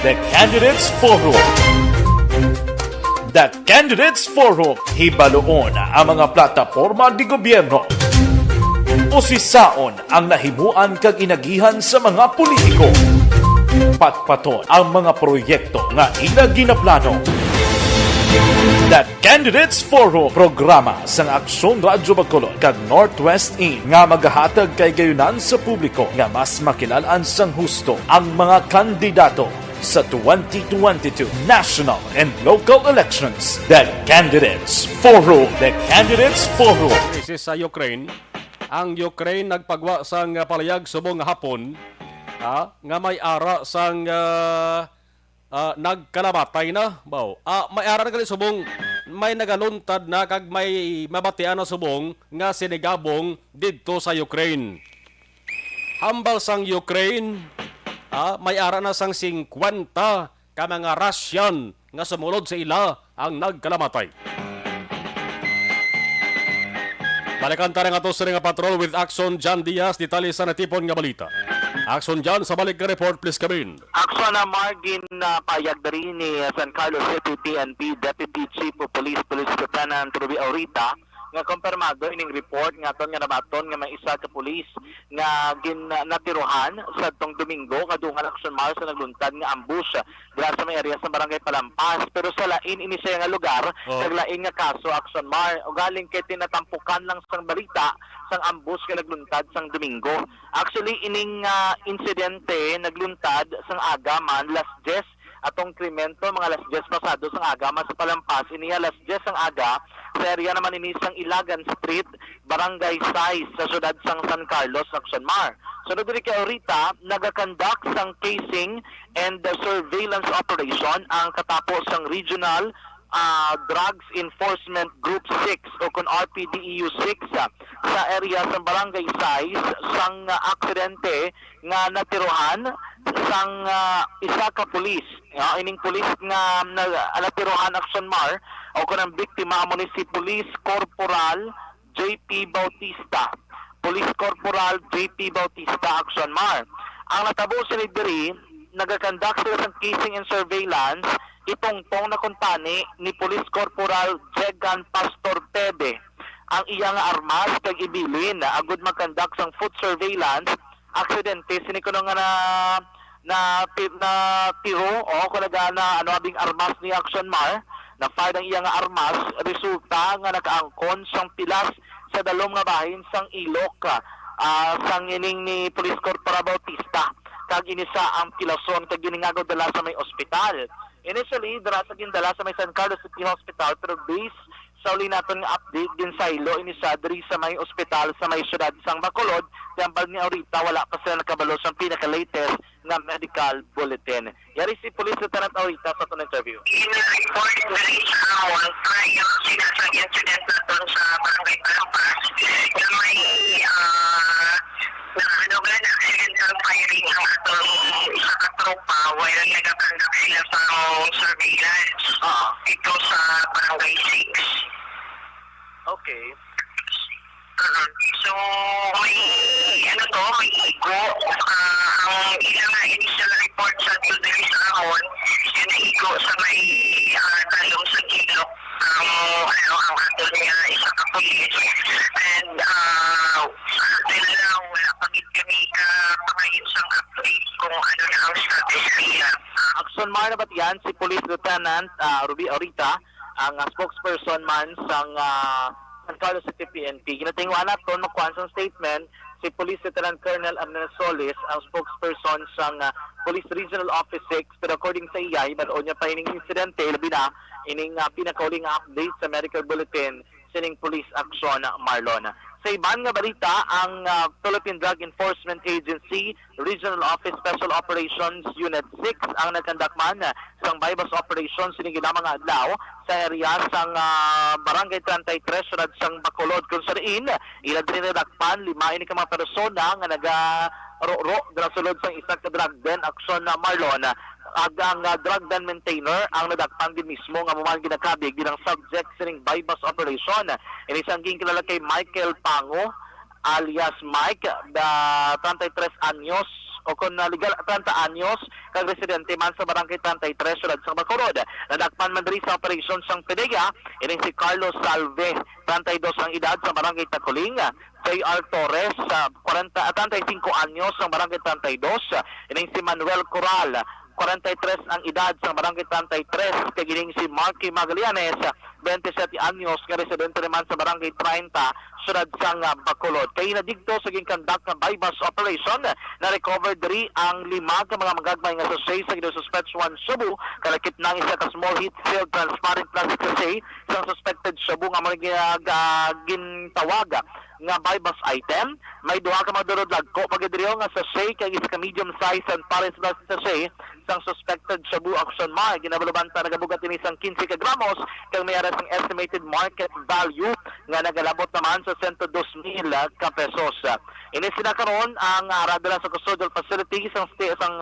The Candidates Forum. The Candidates Forum, hibaloon ang mga plataporma di gobyerno. Usisaon ang nahimuan kag inagihan sa mga politiko. Patpaton ang mga proyekto nga ila ginaplano. The Candidates Forum, programa sang Aksyon Radyo Bacolod kag Northwest In nga magahatag kay gayunan sa publiko nga mas makilalaan sang husto ang mga kandidato sa 2022 national and local elections. The Candidates Forum. The Candidates Forum. Krisis sa Ukraine. Ang Ukraine nagpagwa sang palayag subong nga hapon nga may ara sang nagkalabatay na baw. May ara na gali subong may nagaluntad na kag may mabatian na subong nga sinigabong didto sa Ukraine. Hambal sang Ukraine may ara na sang 50 ka mga Russian nga sumulod sa ila ang nagkalamatay. Balikan tayo nga to sa nga patrol with Action John Diaz, detalye sa natipon nga balita. Action John, sa balik nga report, please come in. Action na margin na payag dari ni San Carlos City PNP Deputy Chief of Police Lieutenant Ruby Aurita nga kumpirmado ining report nga ton nga nabaton nga may isa ka pulis nga natiruhan sa tong Domingo kadungan Action Mall sa nagluntad nga ambush dira sa may area sa Barangay Palampas, pero sa lain ini siya nga lugar naglain nga kaso Action Mall o galing kay tinatampukan lang sang balita sang ambush nga nagluntad sang Domingo. Actually ining insidente nagluntad sang aga man last 10 atong krimento mga alas 10 pasado sang aga mas sa Palampas, iniya alas 10 sang aga sa area naman ini sang Ilagan Street, Barangay 6 sa syudad sang San Carlos, Action Mar. Sunod diri kay Aurita, nagakandak sang casing and surveillance operation ang katapos sang Regional Drugs Enforcement Group 6 o kun RPDEU 6 sa area sa Barangay 6 sang aksidente nga natiruhan sang isa ka pulis. Ining pulis nga natiruhan Action Mar o kun ang biktima amo ni si Police Corporal JP Bautista. Police Corporal JP Bautista, Action Mar. Ang natabo sila diri nagakandak sila sang casing and surveillance itongtong na kumpani ni Police Corporal Jegan Pastor Pede ang iyang armas kag ibilin agud magkandak sang foot surveillance aksidente sini kuno nga na tiro o kulaga na abing armas ni Action Mar na fire ang iyang armas resulta nga nakaangkon sang pilas sa dalom nga bahin sang ilok sang ining ni Police Corporal Bautista kag inisa ang kilason kag giningago dala sa may ospital. Initially, dara sa gindala sa may San Carlos City Hospital, pero based sa uli natin nga update din sa ilo, inisa diri sa may ospital sa may syudad sang Bacolod, tambal ni Aurita, wala pa sila nakabalo sa pinaka-latest nga medical bulletin. Yari si Police Lieutenant Aurita sa itong interview. In-report na rin sa amon prior sila sa incident na doon sa Barangay Palampas na may na accidental firing ang atong isa katropa while nagakandak sila sa surveillance. Ito sa Barangay 6. Okay. So, may igo. Ang ilang initial report sa today sa amon, yung igo sa may talong sa kilok. Ang ato niya isa ka pulis. And, until now, wala pagit kami pakayin sang update kung ano na ang status niya. Action Mar na batiyan si Police Lieutenant Ruby Aurita, ang spokesperson man sang San Carlos City PNP. Ginatingwa na ito, magkuhan sa statement, si Police Lieutenant Colonel Amnes Solis, ang spokesperson sang Police Regional Office 6, pero according sa iya, ibanoon niya pa ining insidente, labi na, ining pinakauling update sa medical bulletin, sining police action Marlon. Sa iban nga balita, ang Philippine Drug Enforcement Agency Regional Office Special Operations Unit 6 ang nagkandakman sang bypass operations sining ginamang adlaw sa area sang Barangay 33 sunod sang Bacolod kung saan iladrinadakpan 5 ini ka mga persona nga naga-ro sulod sang isa ka drug den action Marlon. Ang drug den maintainer ang nadakpan din mismo nga muman ginakabig dinang subject sining bypass operation. Ini sang kilala kay Michael Pango alias Mike, 33 anyos o kung legal 30 anyos kag residente man sa Barangay 33 sulod sa Bacolod. Nadakpan man diri sa operation sang PDEA ini si Carlos Salve, 32 ang edad sa Barangay Taculing. J.R. Torres, 35 anyos sa Barangay 32. Ini si Manuel Coral, 43 ang edad sa Barangay 33, kagining si Marky Magallanes, 27 anyos, nga residente naman sa Barangay 30, sunod sang Bacolod. Kaya na digto sa ginkandak ng bypass operation, na-recover diri ang 5 ka mga magagmay nga sachet sa ginosuspectuan Cebu, kalakip nang isa ka small heat-filled transparent plastic sachet sa suspected Cebu nga mga gintawag nga bypass item. May duha ka mga durod-lagko pagidiriyo nga sachet kag isa ka medium size and parents plastic sachet sang suspected Cebu action mark. Ginabalubanta nagabugat ini sang 15 ka gramos kag may aras ang estimated market value nga nagalabot naman sa 102,000 ka pesos. Ini sinakaron ang radala sa custodial facility sang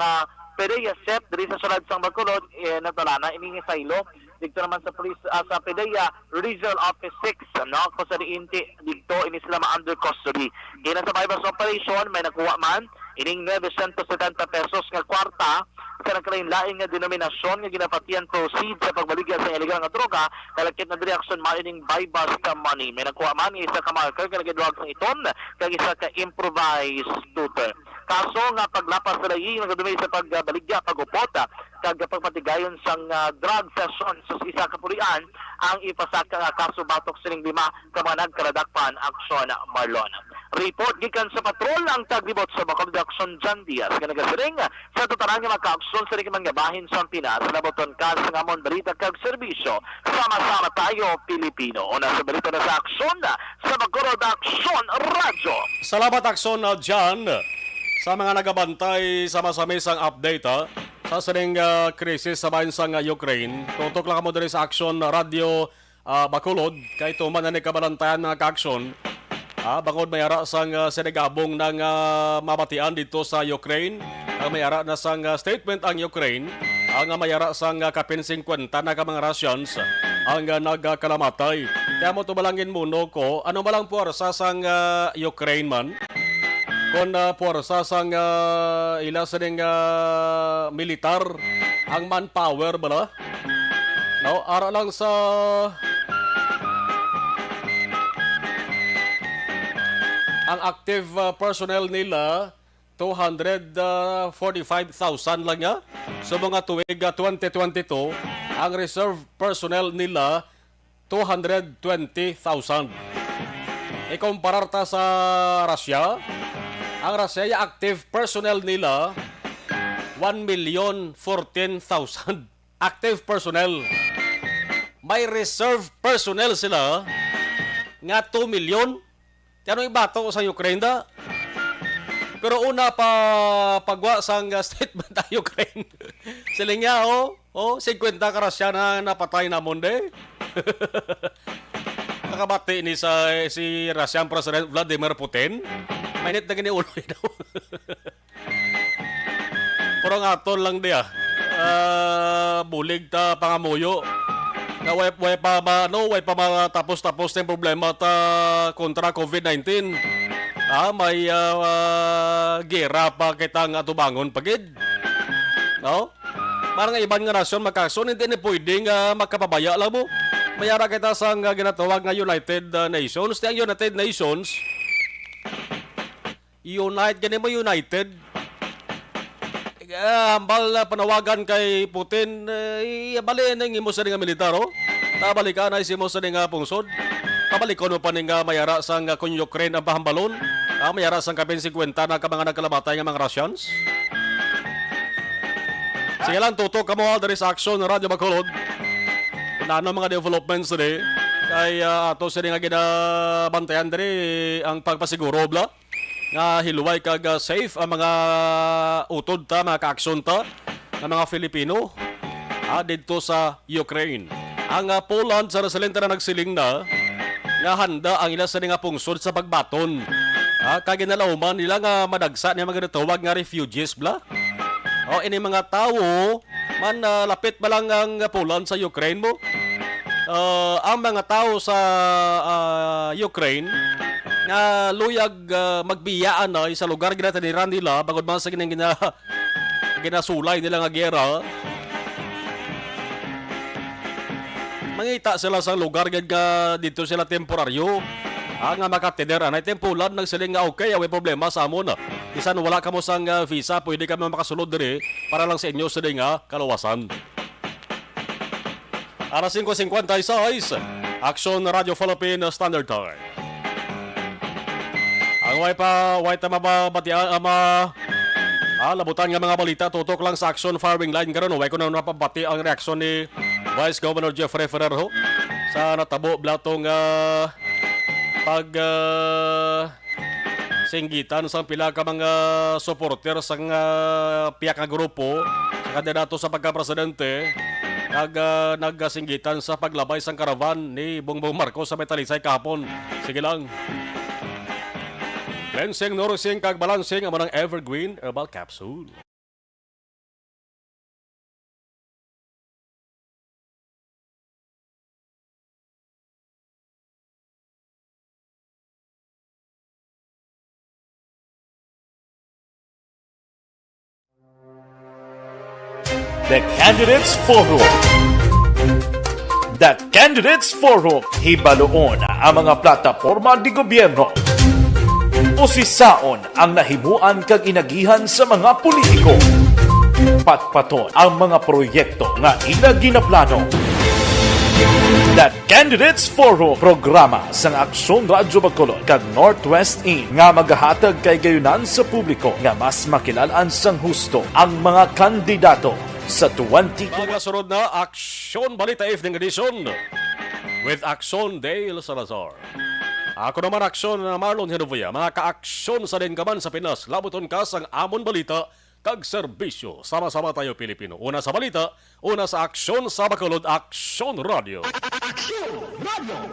PDEA set diri sa sulod sang Bacolod natalana ini nga silo dito naman sa police sa PDEA Regional Office 6 no kung sa diinti dito ini sila under custody. Kaya sa bypass operation may nakuha man ining 970 pesos nga kwarta sa nagkalain-lain nga denominasyon nga ginapatian proceed sa pagbaligya sa illegal nga droga kalakip na reaction man ining bypass ka money. May nakuha man isa ka marker nga nagaduwag ng iton kag isa ka improvised tutor. Kaso nga paglapas sa layi nagadumay sa pagbaligya pagupot kag pagpatigayon sang drug session sa isa ka pulian ang ipasaka nga kaso batok sining 5 ka mga nagkaradakpan aksyon Marlon. Report gikan sa patrol ang taglibot sa Bacolod Action John Diaz nga nagasiring sa tutarang nga maka-aksyon sa mga gabahin sa Pinas laboton ka sa ngamon balita kag serbisyo. Sama-sama tayo Pilipino. Una sa balita na sa aksyon sa Bacolod Action Radyo. Salamat aksyon John sa mga nagabantay sa masamisang update sa sining krisis sa bayan sa Ukraine. Tutok lang mo diri sa aksyon Radio Bacolod kay tuman na ni kabalantayan mga ka-aksyon. Bangod may ara sang sinigabong ng mabatian dito sa Ukraine. Ang may ara na sang statement ang Ukraine. Ang may ara sang kapin 50 na ka mga Russians ang nagkalamatay. Kaya mo tumalangin muno ko, ano malang puwersa sang Ukraine man? Kung puwersa sang ila sining militar, ang manpower bala? No, ara lang sa ang active personnel nila 245,000 lang ya. So mga tuwig 2022, ang reserve personnel nila 220,000. Ikumparar ta sa Russia, ang Russia active personnel nila 1,014,000 active personnel. May reserve personnel sila nga 2 million. Anong ibato sa Ukraine da? Pero una pagwa sang statement tayo Ukraine. Siling niya, 50 ka ra siya na napatay na monde. Nakabati ni si Russian President Vladimir Putin. Mainit na gini ulo daw. Pero nga aton lang diya. Bulig ta pangamuyo. Na way pa matapos-tapos ng problema ta kontra COVID-19. May gera pa kitang atubangon pagid. No? Parang ibang nga nasyon magkakson, hindi na pwedeng makapabaya lang mo. Mayara kita sa ginatawag nga United Nations. Ang United Nations, United. Hambal panawagan kay Putin, bali na yung imo sa nga militaro. Tabalikan na imo sa nga pungsod. Pabalikon mo pa nga mayara sang kung Ukraine ang pahambalon. Mayara sang kapin 50 na ka mga nagkalamatay nga mga Russians. Sige lang, tutok ka mo dari sa aksyon ng Radyo Bacolod. Nano mga developments dari. Kay ato sila nga ginabantayan dari ang pagpasiguro bla. Nga hiluway kag safe ang mga utod ta, mga kaaksyon ta ng mga Filipino dito sa Ukraine. Ang Poland sa nasalenta na nagsiling na nga handa ang ila sa nga pungsod sa pagbaton. Kaginalauman nila nga madagsa niya mga natawag nga refugees bla. Ini mga tao man lapit ba lang ang Poland sa Ukraine mo. Ang mga tao sa Ukraine nga luyag magbiyaan na sa lugar ginataniran nila bagod man sa ginasulay nila nga gera. Mangita sila sa lugar nga dito sila temporaryo. Nga makateder anay tempulan nagsiling nga okay, away problema sa amon. Bisan wala ka mo sang visa, pwede ka makasulod diri para lang sa inyo sa nga kalawasan. Alas 5:56, Aksyon Radio Philippine Standard Time. Ang way ta mababatian labutan nga mga balita tutok lang sa Action Firing Line karon way ko na napabati ang reaksyon ni Vice Governor Jeffrey Ferrer sa natabo blatong singgitan sa pila ka mga supporter sa piyak nga grupo sa kandidato sa pagka-presidente nagsinggitan sa paglabay sang karavan ni Bongbong Marcos sa Metalisay kahapon. Sige lang. Lensing, nourishing, kag balancing ang mga Evergreen Herbal Capsule. The Candidates Forum. The Candidates Forum, hibaloon ang mga plataporma di gobyerno. Usisaon ang nahimuan kag inagihan sa mga politiko. Patpaton ang mga proyekto nga ila ginaplano. The Candidates Forum, programa sang Aksyon Radyo Bacolod kag Northwest In nga magahatag kay gayunan sa publiko nga mas makilalaan sang husto ang mga kandidato sa 2020. Magasunod na Aksyon Balita Evening Edition with Aksyon Dale Salazar. Ako naman Aksyon na Marlon Henovia. Mga ka-aksyon sa din kaman sa Pinas. Labuton ka sang amon balita kag serbisyo. Sama-sama tayo Pilipino. Una sa balita, una sa Aksyon sa Bacolod, Aksyon Radio. Aksyon Radio!